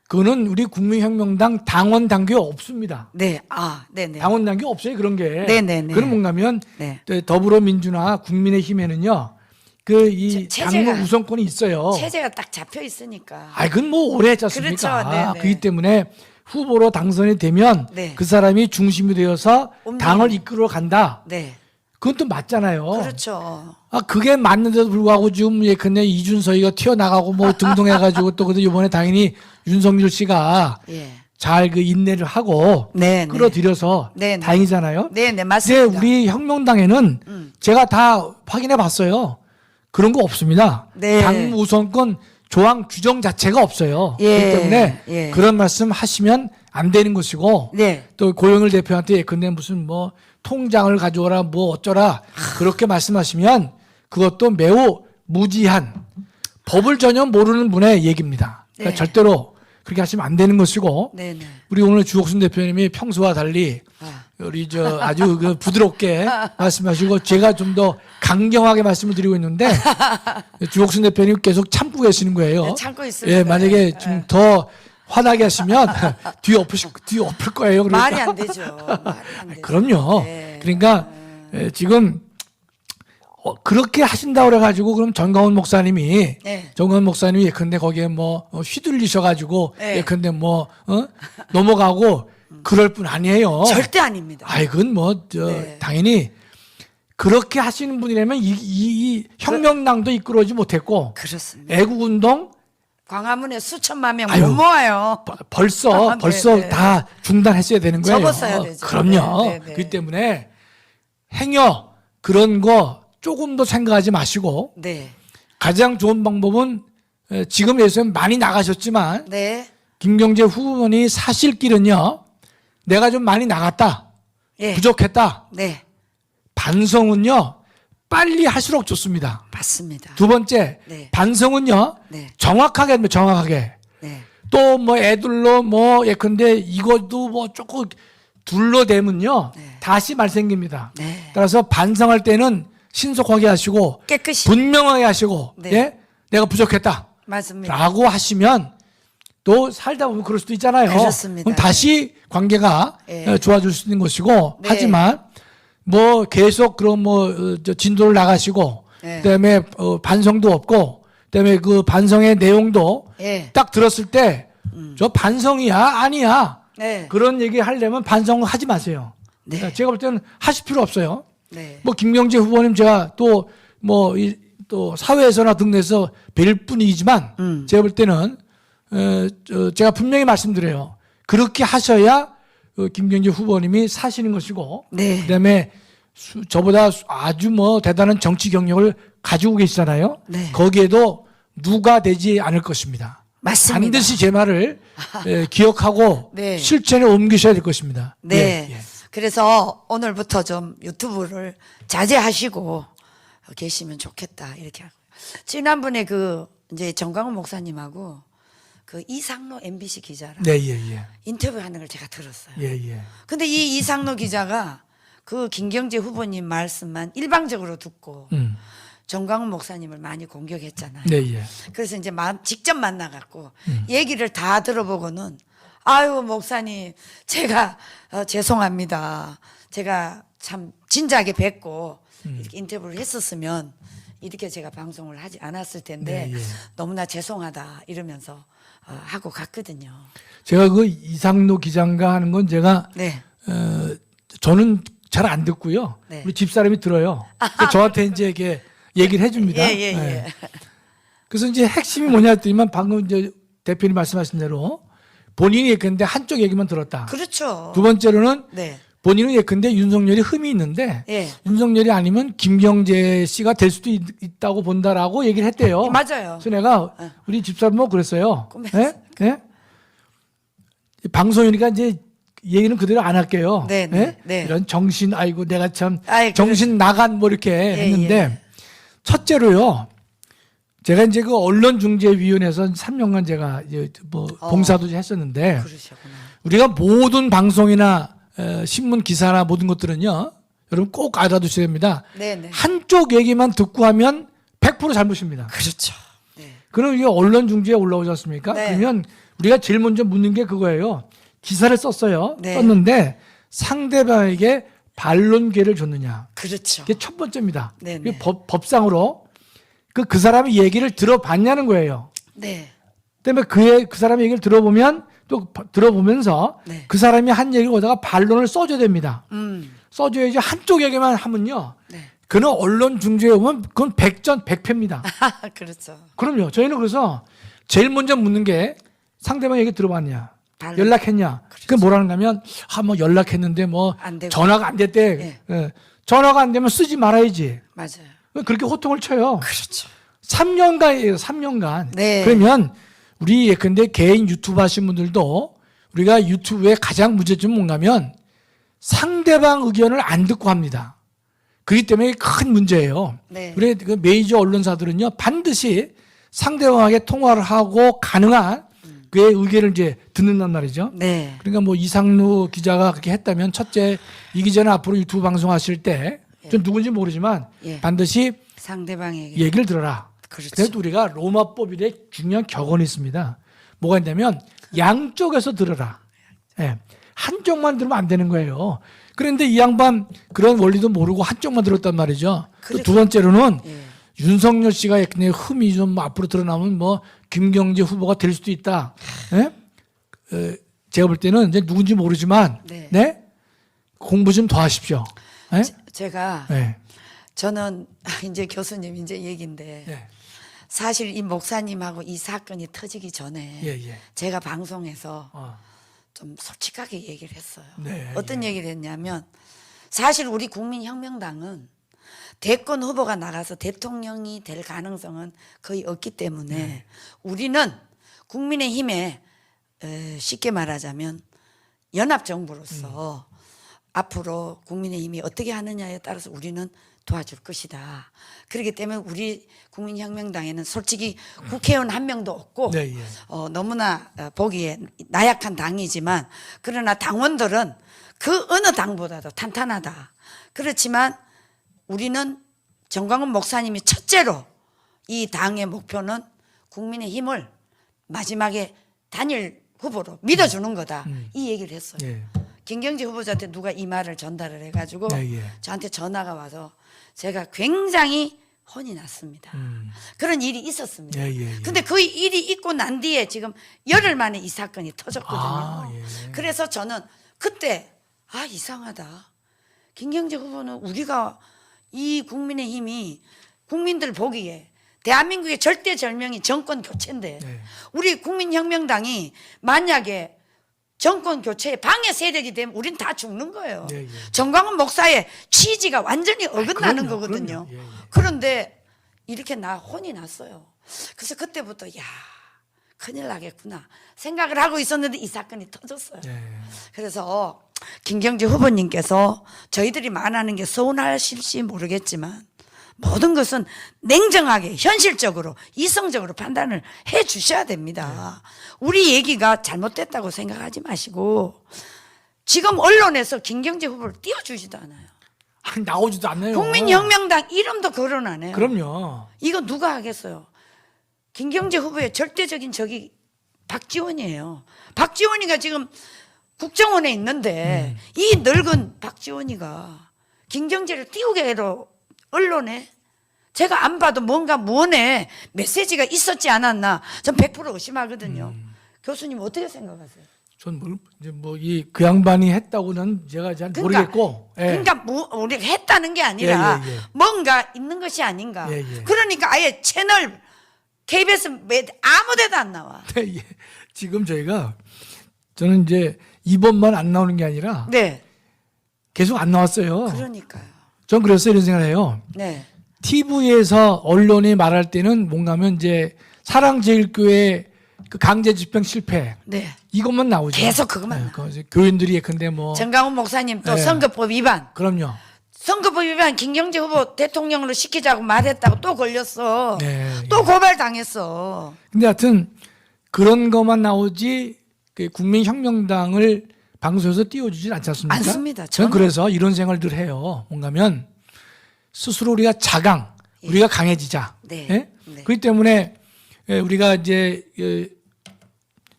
그거는 우리 국민혁명당 당원 당규에 없습니다. 네, 아, 네네. 당원 당규 없어요 그런 게. 네네네. 그건 뭔가면 네. 더불어민주나 국민의힘에는요 그 이 체제가- 당무 우선권이 있어요. 체제가 딱 잡혀 있으니까. 아, 그건 뭐 오래 했지 않습니까? 그렇죠. 네네. 그렇기 때문에 후보로 당선이 되면 네. 그 사람이 중심이 되어서 옮기는. 당을 이끌어 간다. 네, 그건 또 맞잖아요. 그렇죠. 아, 그게 맞는데도 불구하고 지금 예컨대 이준석이가 튀어나가고 뭐 등등해가지고 또 근데 이번에 당연히 윤석열 씨가 예, 잘 그 인내를 하고 네, 끌어들여서 네, 네. 다행이잖아요. 네, 네, 근데 맞습니다. 우리 혁명당에는 제가 다 확인해 봤어요. 그런 거 없습니다. 네. 당 우선권 조항 규정 자체가 없어요. 예, 그렇기 때문에 예. 그런 말씀 하시면 안 되는 것이고 네, 또 고영일 대표한테 근데 무슨 뭐 통장을 가져오라 뭐 어쩌라 그렇게 말씀하시면 그것도 매우 무지한 법을 전혀 모르는 분의 얘기입니다. 그러니까 네. 절대로 그렇게 하시면 안 되는 것이고 네, 네. 우리 오늘 주옥순 대표님이 평소와 달리 아, 우리 저 아주 그 부드럽게 말씀하시고 제가 좀 더 강경하게 말씀을 드리고 있는데 주옥순 대표님 계속 참고 계시는 거예요. 네, 참고 있습니다. 예, 만약에 좀 더 화나게 하시면 뒤 엎을 거예요. 그러니까. 말이 안 되죠. 말이 안 되죠. 그럼요. 네. 그러니까 지금 그렇게 하신다고 그래가지고 그럼 정강훈 목사님이 네. 정강훈 목사님이 예컨대 거기에 뭐 휘둘리셔가지고 네. 예컨대 뭐 넘어가고 그럴 뿐 아니에요. 절대 아닙니다. 아이 그건 뭐 네. 당연히 그렇게 하시는 분이라면 이 혁명당도 이끌어오지 못했고 그렇습니다. 애국운동 광화문에 수천만 명 아유. 못 모아요. 벌써 네, 네. 다 중단했어야 되는 거예요. 접었어야 되죠. 그럼요. 네, 네, 네. 그렇기 때문에 행여 그런 거 조금 더 생각하지 마시고 네, 가장 좋은 방법은 지금 예선 많이 나가셨지만 네, 김경재 후보니 사실 길은요. 내가 좀 많이 나갔다. 예, 부족했다. 네, 반성은요. 빨리 할수록 좋습니다. 맞습니다. 두 번째 네. 반성은요. 네, 정확하게 하면 정확하게. 네, 또 뭐 애들로 뭐 예컨대 이것도 뭐 조금 둘러대면요 네. 다시 말 생깁니다. 네. 따라서 반성할 때는 신속하게 하시고 깨끗이 분명하게 하시고 네. 예 내가 부족했다라고 맞습니다. 하시면 또 살다 보면 그럴 수도 있잖아요. 그렇습니다. 그럼 다시 관계가 예. 좋아질 수 있는 것이고 네. 하지만 뭐 계속 그런 저 진도를 나가시고 네. 그다음에 반성도 없고 그다음에 그 반성의 내용도 예, 딱 들었을 때 저 반성이야 아니야 네, 그런 얘기 하려면 반성을 하지 마세요. 네. 제가 볼 때는 하실 필요 없어요. 네, 뭐 김경재 후보님 제가 또 뭐 또 사회에서나 등에서 뵐 뿐이지만 제가 볼 때는 제가 분명히 말씀드려요. 그렇게 하셔야 김경재 후보님이 사시는 것이고 네. 그다음에 저보다 아주 뭐 대단한 정치 경력을 가지고 계시잖아요. 네. 거기에도 누가 되지 않을 것입니다. 맞습니다. 반드시 제 말을 기억하고 네. 실천에 옮기셔야 될 것입니다. 네. 예, 예. 그래서 오늘부터 좀 유튜브를 자제하시고 계시면 좋겠다 이렇게 하고 지난번에 그 이제 정강훈 목사님하고 그 이상로 MBC 기자랑 네, 예, 예. 인터뷰하는 걸 제가 들었어요. 예, 예. 근데 이 이상로 기자가 그 김경재 후보님 말씀만 일방적으로 듣고 정강훈 목사님을 많이 공격했잖아요. 네, 예. 그래서 이제 직접 만나갖고 얘기를 다 들어보고는 아유 목사님 제가 죄송합니다. 제가 참 진작에 뵙고 이렇게 인터뷰를 했었으면 이렇게 제가 방송을 하지 않았을 텐데 네, 예. 너무나 죄송하다 이러면서 하고 갔거든요. 제가 그 이상로 기장가 하는 건 제가 네, 저는 잘 안 듣고요. 네. 우리 집사람이 들어요. 그래서 저한테 이제 이렇게 얘기를 해줍니다. 예, 예, 예. 네. 그래서 이제 핵심이 뭐냐 했더니만 방금 이제 대표님 말씀하신 대로 본인이 예컨대 한쪽 얘기만 들었다. 그렇죠. 두 번째로는 네, 본인은 예컨대 윤석열이 흠이 있는데 예, 윤석열이 아니면 김경재 씨가 될 수도 있다고 본다라고 얘기를 했대요. 맞아요. 그래서 내가 우리 집사람 뭐 그랬어요. 꿈에서. 예? 예? 방송이니까 이제 얘기는 그대로 안 할게요. 네, 네, 예? 네. 이런 정신 아이고 내가 참 아이, 정신 나간 뭐 이렇게 했는데 예. 첫째로요. 제가 이제 그 언론중재위원회에서 3년간 제가 이제 뭐 봉사도 했었는데 그러셨구나. 우리가 모든 방송이나 신문 기사나 모든 것들은요. 여러분 꼭 알아두셔야 됩니다. 네네. 한쪽 얘기만 듣고 하면 100% 잘못입니다. 그렇죠. 네. 그럼 이게 언론중재에 올라오지 않습니까? 네. 그러면 우리가 제일 먼저 묻는 게 그거예요. 기사를 썼어요. 네. 썼는데 상대방에게 반론 기회를 줬느냐. 그렇죠. 그게 첫 번째입니다. 네네. 이게 법상으로 그 사람의 얘기를 들어봤냐는 거예요. 네. 그다음에 그 사람의 얘기를 들어보면 또 들어보면서 네. 그 사람이 한 얘기를 거다가 반론을 써줘야 됩니다. 써줘야지 한쪽 얘기만 하면요. 네. 그는 언론 중재에 오면 그건 100전 100패입니다. 그렇죠. 그럼요. 저희는 그래서 제일 먼저 묻는 게 상대방 얘기 들어봤냐? 반론. 연락했냐? 그게 뭐라는가 하면 뭐 연락했는데 뭐 안 되고. 전화가 안 됐대. 예. 전화가 안 되면 쓰지 말아야지. 맞아요. 그렇게 호통을 쳐요. 그렇죠. 3년간이에요. 3년간. 네. 그러면 우리 예컨대 개인 유튜브 하신 분들도 우리가 유튜브의 가장 문제점은 뭔가면 상대방 의견을 안 듣고 합니다. 그렇기 때문에 큰 문제예요. 네. 우리 그 메이저 언론사들은요 반드시 상대방에게 통화를 하고 가능한 그의 의견을 이제 듣는단 말이죠. 네. 그러니까 뭐 이상루 기자가 그렇게 했다면 첫째 이 기자는 앞으로 유튜브 방송하실 때 전 누군지 모르지만 예. 반드시 상대방에게. 얘기를 들어라. 그렇죠. 그래도 우리가 로마법일에 중요한 격언이 있습니다. 뭐가 있냐면 양쪽에서 들어라. 예. 한쪽만 들으면 안 되는 거예요. 그런데 이 양반 그런 원리도 모르고 한쪽만 들었단 말이죠. 또 두 번째로는 예. 윤석열 씨가 그냥 흠이 좀 앞으로 드러나면 뭐 김경재 후보가 될 수도 있다. 예? 제가 볼 때는 이제 누군지 모르지만 네. 네? 공부 좀 더 하십시오. 예? 제가 네. 저는 이제 교수님 이제 얘기인데 예. 사실 이 목사님하고 이 사건이 터지기 전에 예, 예. 제가 방송에서 어. 좀 솔직하게 얘기를 했어요. 네, 어떤 얘기를 했냐면 사실 우리 국민혁명당은 대권 후보가 나가서 대통령이 될 가능성은 거의 없기 때문에 네. 우리는 국민의힘에 쉽게 말하자면 연합정부로서 앞으로 국민의힘이 어떻게 하느냐에 따라서 우리는 도와줄 것이다. 그렇기 때문에 우리 국민혁명당에는 솔직히 국회의원 한 명도 없고 네, 예. 너무나 보기에 나약한 당이지만 그러나 당원들은 그 어느 당보다도 탄탄하다. 그렇지만 우리는 정광훈 목사님이 첫째로 이 당의 목표는 국민의힘을 마지막에 단일 후보로 믿어주는 거다. 이 얘기를 했어요. 예. 김경재 후보자한테 누가 이 말을 전달을 해가지고 네, 예. 저한테 전화가 와서 제가 굉장히 혼이 났습니다. 그런 일이 있었습니다. 예, 예, 예. 근데 그 일이 있고 난 뒤에 지금 열흘 만에 이 사건이 터졌거든요. 아, 예. 그래서 저는 그때 이상하다. 김경재 후보는 우리가 이 국민의힘이 국민들 보기에 대한민국의 절대절명이 정권 교체인데 네. 우리 국민혁명당이 만약에 정권 교체에 방해 세력이 되면 우린 다 죽는 거예요. 예, 예. 정광훈 목사의 취지가 완전히 어긋나는 그럼요, 거거든요. 그럼요. 예, 예. 그런데 이렇게 혼이 났어요. 그래서 그때부터 큰일 나겠구나 생각을 하고 있었는데 이 사건이 터졌어요. 예. 그래서 김경재 후보님께서 저희들이 말하는 게 서운하실지 모르겠지만 모든 것은 냉정하게 현실적으로 이성적으로 판단을 해 주셔야 됩니다. 우리 얘기가 잘못됐다고 생각하지 마시고 지금 언론에서 김경재 후보를 띄워주지도 않아요. 나오지도 않네요. 국민혁명당 이름도 거론 안 해요. 그럼요. 이거 누가 하겠어요? 김경재 후보의 절대적인 적이 박지원이에요. 박지원이가 지금 국정원에 있는데 이 늙은 박지원이가 김경재를 띄우게 해도 언론에 제가 안 봐도 뭔가 무언에 메시지가 있었지 않았나 전 100% 의심하거든요. 교수님 어떻게 생각하세요? 전 그 양반이 했다고는 제가 잘 모르겠고. 예. 그러니까 우리가 했다는 게 아니라 예, 예, 예. 뭔가 있는 것이 아닌가. 예, 예. 그러니까 아예 채널 KBS 아무 데도 안 나와. 네, 예. 지금 저는 이제 이번만 안 나오는 게 아니라 네. 계속 안 나왔어요. 그러니까요. 전 그래서 이런 생각을 해요. 네. TV에서 언론이 말할 때는 뭔가 하면 이제 사랑제일교회 그 강제 집행 실패 네. 이것만 나오죠. 계속 그것만 네, 나와요. 그 이제 교인들이 근데 뭐 정강훈 목사님 또 네. 선거법 위반. 그럼요. 선거법 위반 김경재 후보 대통령으로 시키자고 말했다고 또 걸렸어. 네. 또 고발당했어. 근데 하여튼 그런 것만 나오지 그 국민혁명당을 방송에서 띄워주질 않지 않습니까? 않습니다. 저는 저는- 그래서 이런 생각을 늘 해요. 뭔가면 스스로 우리가 자강, 우리가 강해지자. 네. 예? 네. 그렇기 때문에 우리가 이제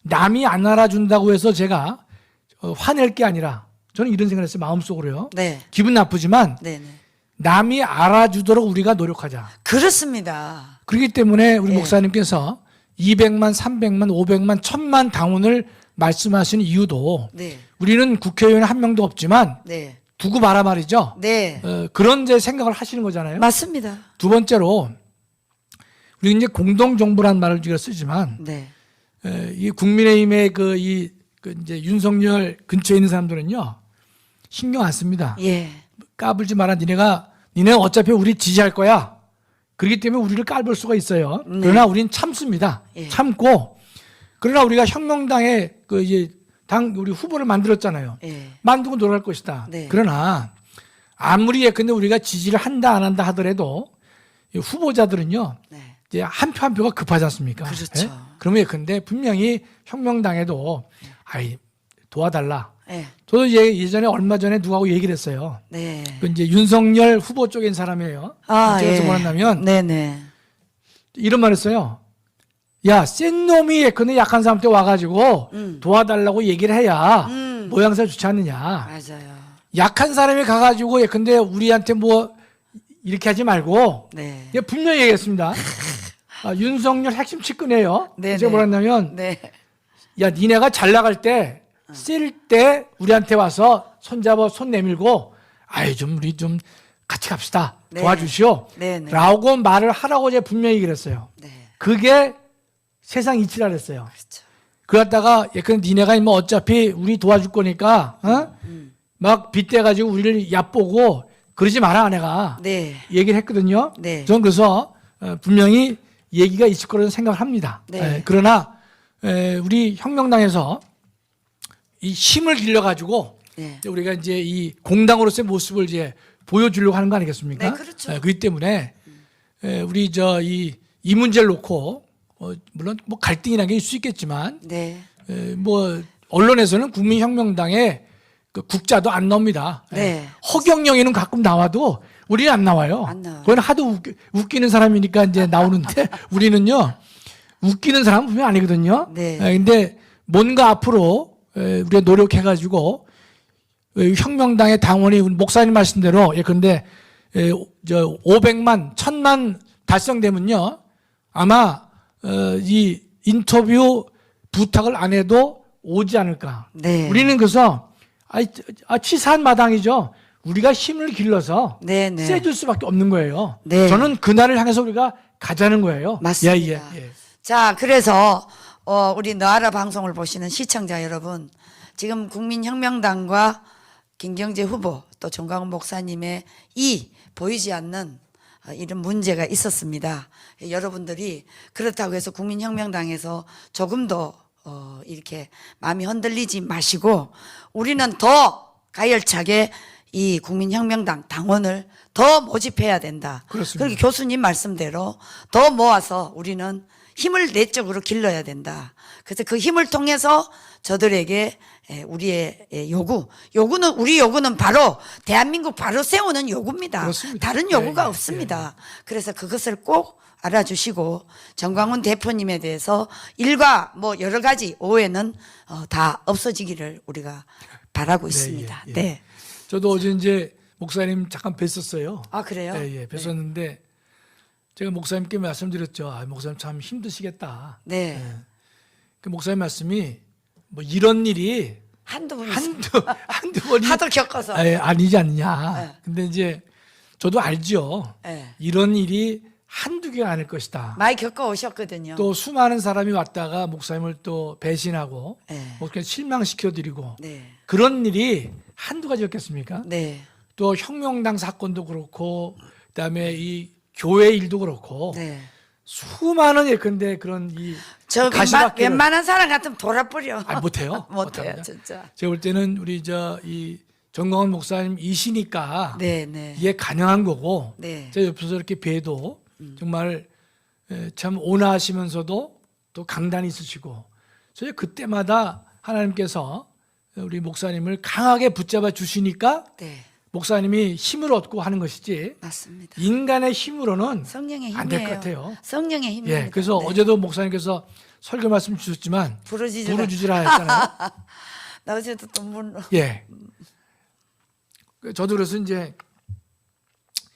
남이 안 알아준다고 해서 제가 화낼 게 아니라 저는 이런 생각을 했어요. 마음속으로요. 네. 기분 나쁘지만 네네. 남이 알아주도록 우리가 노력하자. 그렇습니다. 그렇기 때문에 우리 네. 목사님께서 200만, 300만, 500만, 1000만 당원을 말씀하시는 이유도 네. 우리는 국회의원 한 명도 없지만 네. 두고 봐라 말이죠. 네. 그런 이제 생각을 하시는 거잖아요. 맞습니다. 두 번째로 우리 이제 공동정부란 말을 우리가 쓰지만 네. 이 국민의힘의 그 이제 윤석열 근처에 있는 사람들은요 신경 안 씁니다. 예. 까불지 마라. 니네 어차피 우리 지지할 거야. 그렇기 때문에 우리를 깔볼 수가 있어요. 네. 그러나 우리는 참습니다. 예. 참고 그러나 우리가 혁명당의 그 이제 당 우리 후보를 만들었잖아요. 예. 만들고 돌아갈 것이다. 네. 그러나 아무리 예컨대 우리가 지지를 한다 안 한다 하더라도 이 후보자들은요 네. 이제 한 표 한 표가 급하지 않습니까? 그렇죠. 예? 그러면 예컨대 분명히 혁명당에도 아이 도와달라. 예. 저도 예전에 얼마 전에 누구하고 얘기를 했어요. 네. 그 이제 윤석열 후보 쪽인 사람이에요. 아, 그래서 예. 뭐냐면 네네. 이런 말 했어요. 야, 센 놈이 예컨대 약한 사람한테 와가지고 도와달라고 얘기를 해야 모양새 좋지 않느냐. 맞아요. 약한 사람이 가가지고 예컨대 우리한테 뭐 이렇게 하지 말고 네. 예, 분명히 얘기했습니다. 윤석열 핵심 측근이에요. 네네. 제가 뭐랬냐면 네. 야, 니네가 잘 나갈 때, 쓸 때 우리한테 와서 손잡아 손 내밀고 아이 좀 우리 좀 같이 갑시다. 네. 도와주시오. 네네. 라고 말을 하라고 제가 분명히 얘기를 했어요. 네. 그게 세상 이치라 그랬어요. 그렇죠. 그러다가 예컨대 니네가 뭐 어차피 우리 도와줄 거니까 막 빗대가지고 우리를 얕보고 그러지 마라 내가 네. 얘기를 했거든요. 네. 저는 그래서 분명히 얘기가 있을 거라고 생각을 합니다. 네. 그러나 우리 혁명당에서 이 힘을 길러가지고 네. 우리가 이제 이 공당으로서의 모습을 이제 보여주려고 하는 거 아니겠습니까? 네, 그렇죠. 그렇기 때문에 우리 이 문제를 놓고 물론 뭐 갈등이라는 게 있을 수 있겠지만 네. 뭐 언론에서는 국민혁명당의 그 국자도 안 나옵니다. 네. 허경영이는 가끔 나와도 우리는 안 나와요. 안 나와요. 그건 하도 웃기는 사람이니까 이제 나오는데 우리는요 웃기는 사람은 분명 아니거든요. 네. 근데 뭔가 앞으로 우리가 노력해가지고 혁명당의 당원이 우리 목사님 말씀대로 예컨대 500만, 1000만 달성되면요 아마 이 인터뷰 부탁을 안 해도 오지 않을까. 네. 우리는 그래서 치사한 마당이죠. 우리가 힘을 길러서 네네. 세줄 수밖에 없는 거예요. 네. 저는 그날을 향해서 우리가 가자는 거예요. 맞습니다. 예. 자, 그래서 우리 너아라 방송을 보시는 시청자 여러분, 지금 국민혁명당과 김경재 후보 또 정광훈 목사님의 이 보이지 않는 이런 문제가 있었습니다. 여러분들이 그렇다고 해서 국민혁명당에서 조금 더 이렇게 마음이 흔들리지 마시고 우리는 더 가열차게 이 국민혁명당 당원을 더 모집해야 된다. 그렇습니다. 그렇게 교수님 말씀대로 더 모아서 우리는 힘을 내적으로 길러야 된다. 그래서 그 힘을 통해서 저들에게 우리의 요구는 우리 요구는 바로 대한민국 바로 세우는 요구입니다. 그렇습니다. 다른 요구가 예, 없습니다. 그래서 그것을 꼭 알아주시고 정광훈 대표님에 대해서 일과 뭐 여러 가지 오해는 다 없어지기를 우리가 바라고 있습니다. 예. 네. 저도 어제 이제 목사님 잠깐 뵀었어요. 아, 그래요? 예, 뵀었는데 제가 목사님께 말씀드렸죠. 목사님 참 힘드시겠다. 네. 그 목사님 말씀이 뭐 이런 일이 한두 번 한두 번이 하도 겪어서. 아니지 않느냐. 네. 근데 이제 저도 알죠. 네. 이런 일이 한두 개가 아닐 것이다. 많이 겪어 오셨거든요. 또 수많은 사람이 왔다가 목사님을 또 배신하고 네. 목사님 실망시켜드리고 네. 그런 일이 한두 가지였겠습니까? 네. 또 혁명당 사건도 그렇고 그다음에 이 교회 일도 그렇고 네. 수많은 예컨대 그런 이 저 가시밭길을 웬만한 사람 같으면 돌아버려. 못해요. 못해요, 못합니다. 진짜. 제가 볼 때는 우리 이 정광훈 목사님이시니까 네, 네. 이게 가능한 거고 네. 제가 옆에서 이렇게 뵈도 정말 참 온화하시면서도 또 강단이 있으시고 저희 그때마다 하나님께서 우리 목사님을 강하게 붙잡아 주시니까 네. 목사님이 힘을 얻고 하는 것이지 맞습니다. 인간의 힘으로는 성령의 안 될 것 힘이에요. 같아요. 성령의 힘입니다. 예, 그래서 네. 어제도 목사님께서 설교 말씀 주셨지만 부르짖으라 했잖아요. 나 어제도 또 예. 저도 그래서 이제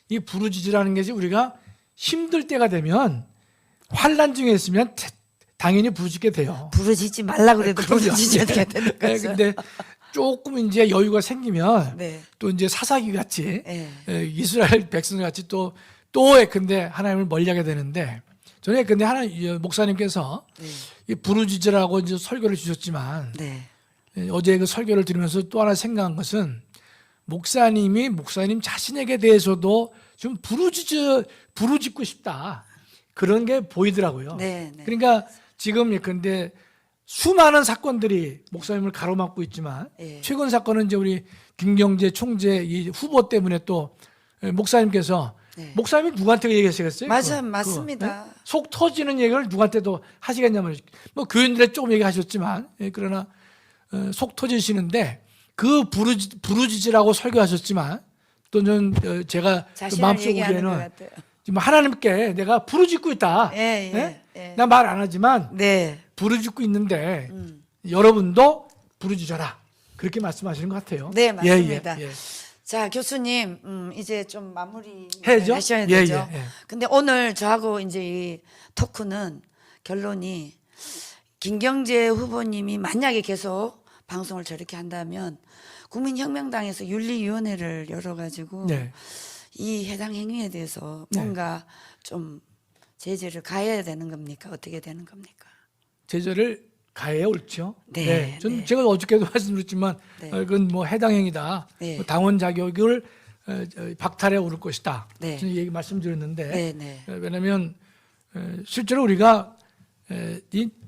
이 부르짖으라는 것이 우리가 힘들 때가 되면 환난 중에 있으면 당연히 부르짖게 돼요. 부르짖지 말라 그래도 그럼요. 부르짖어야 되는 예, 거죠. 근데 조금 이제 여유가 생기면 네. 또 이제 사사기 같이 네. 이스라엘 백성 같이 또 근데 하나님을 멀리하게 되는데 저는 근데 목사님께서 네. 이 부르짖으라고 이제 설교를 주셨지만 네. 어제 그 설교를 들으면서 또 하나 생각한 것은 목사님 자신에게 대해서도 좀 부르짖고 싶다 그런 게 보이더라고요. 네, 네. 그러니까 지금 예컨대 수많은 사건들이 목사님을 가로막고 있지만 예. 최근 사건은 이제 우리 김경재 총재 이 후보 때문에 또 목사님께서 네. 목사님이 누구한테 얘기하시겠어요? 맞아요, 맞습니다. 네? 속 터지는 얘기를 누구한테도 하시겠냐면 뭐 교인들에 조금 얘기하셨지만 그러나 속 터지시는데 그 부르짖으라고 설교하셨지만 또 저는 제가 자신을 얘기하는 것 마음속으로는 같아요. 지금 하나님께 내가 부르짖고 있다. 예, 예, 네? 예. 나 말 안 하지만 네. 부르짖고 있는데 여러분도 부르짖어라. 그렇게 말씀하시는 것 같아요. 네, 맞습니다. 예. 자, 교수님, 이제 좀 마무리 해야죠? 하셔야 예, 되죠. 예, 예. 근데 오늘 저하고 이제 이 토크는 결론이 김경재 후보님이 만약에 계속 방송을 저렇게 한다면 국민혁명당에서 윤리위원회를 열어가지고 네. 이 해당 행위에 대해서 뭔가 좀 제재를 가해야 되는 겁니까? 어떻게 되는 겁니까? 제재를 가해야 옳죠. 네, 전 네. 제가 어저께도 말씀드렸지만 네. 그건 뭐 해당 행위다. 네. 뭐 당원 자격을 박탈해 오를 것이다. 네. 저는 얘기 말씀드렸는데 네, 네. 왜냐하면 실제로 우리가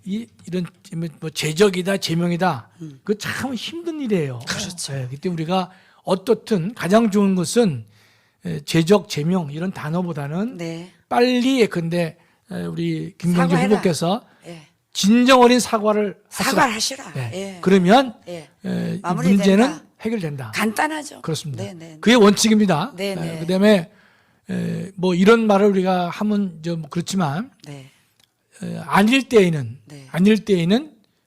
이런 뭐 제적이다 제명이다 그 참 힘든 일이에요. 그렇죠. 그때 우리가 어떻든 가장 좋은 것은 제적 제명 이런 단어보다는 네. 빨리 예컨대 우리 김경재 사과해라. 후보께서 예. 진정 어린 사과를 사과를 하시라. 예. 예. 그러면 예. 이 마무리된다. 문제는 해결된다. 간단하죠. 그렇습니다. 네, 네. 그게 원칙입니다. 네, 네. 그다음에 뭐 이런 말을 우리가 하면 좀 그렇지만 네. 아닐 때에는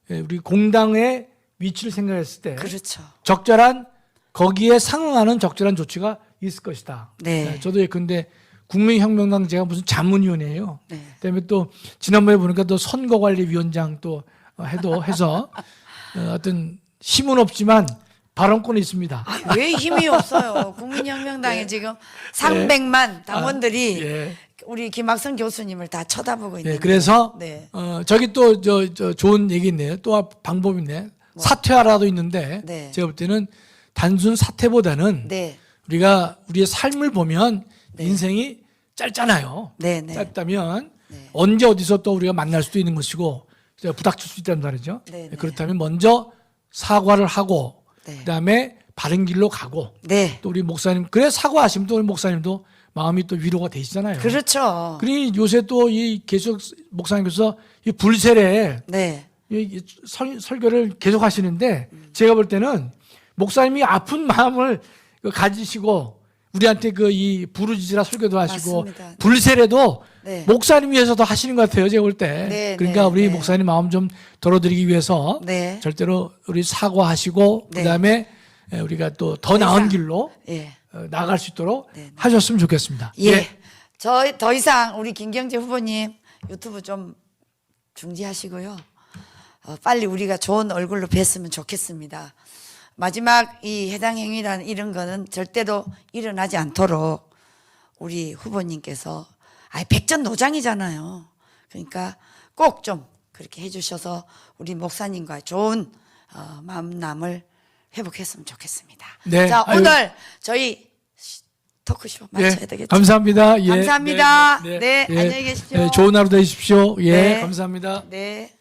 네. 우리 공당의 위치를 생각했을 때 그렇죠. 적절한 거기에 상응하는 적절한 조치가 있을 것이다. 네. 저도 예컨대 국민혁명당 제가 무슨 자문위원회예요. 네. 그다음에 또 지난번에 보니까 또 선거관리위원장 또 해서 어떤 힘은 없지만 발언권이 있습니다. 왜 힘이 없어요? 국민혁명당에 지금 300만 당원들이 예. 우리 김학선 교수님을 다 쳐다보고 있는데. 그래서 네. 저기 또 저 좋은 얘기 있네요. 또 방법이 있네. 사퇴하라도 있는데 네. 제가 볼 때는 단순 사퇴보다는 네. 우리가 우리의 삶을 보면 인생이 짧잖아요. 네, 네. 짧다면 네. 언제 어디서 또 우리가 만날 수도 있는 것이고 부닥칠 수 있다는 말이죠. 네, 네. 그렇다면 먼저 사과를 하고 네. 그다음에 바른 길로 가고 네. 또 우리 목사님 그래 사과하시면 또 우리 목사님도 마음이 또 위로가 되시잖아요. 그렇죠. 그러니 요새 또 이 계속 목사님께서 이 불세례 네. 이 설교를 계속 하시는데 제가 볼 때는 목사님이 아픈 마음을 가지시고 우리한테 이 부르짖으라 설교도 하시고 맞습니다. 불세례도 네. 목사님 위해서도 하시는 것 같아요. 제가 볼 때. 네, 그러니까 네, 우리 네. 목사님 마음 좀 덜어드리기 위해서 네. 절대로 우리 사과하시고 네. 그다음에 우리가 또 더 나은 길로 예. 나아갈 수 있도록 네, 네. 하셨으면 좋겠습니다. 예. 저 더 이상 우리 김경재 후보님 유튜브 좀 중지하시고요. 빨리 우리가 좋은 얼굴로 뵀으면 좋겠습니다. 마지막 이 해당 행위란 이런 거는 절대로 일어나지 않도록 우리 후보님께서 백전노장이잖아요. 그러니까 꼭 좀 그렇게 해주셔서 우리 목사님과 좋은 만남을 회복했으면 좋겠습니다. 네. 자, 아유. 오늘 저희 토크쇼 예, 마쳐야 되겠죠. 감사합니다. 예, 감사합니다. 네, 네, 예, 안녕히 계십시오. 좋은 하루 되십시오. 예, 네. 감사합니다. 네.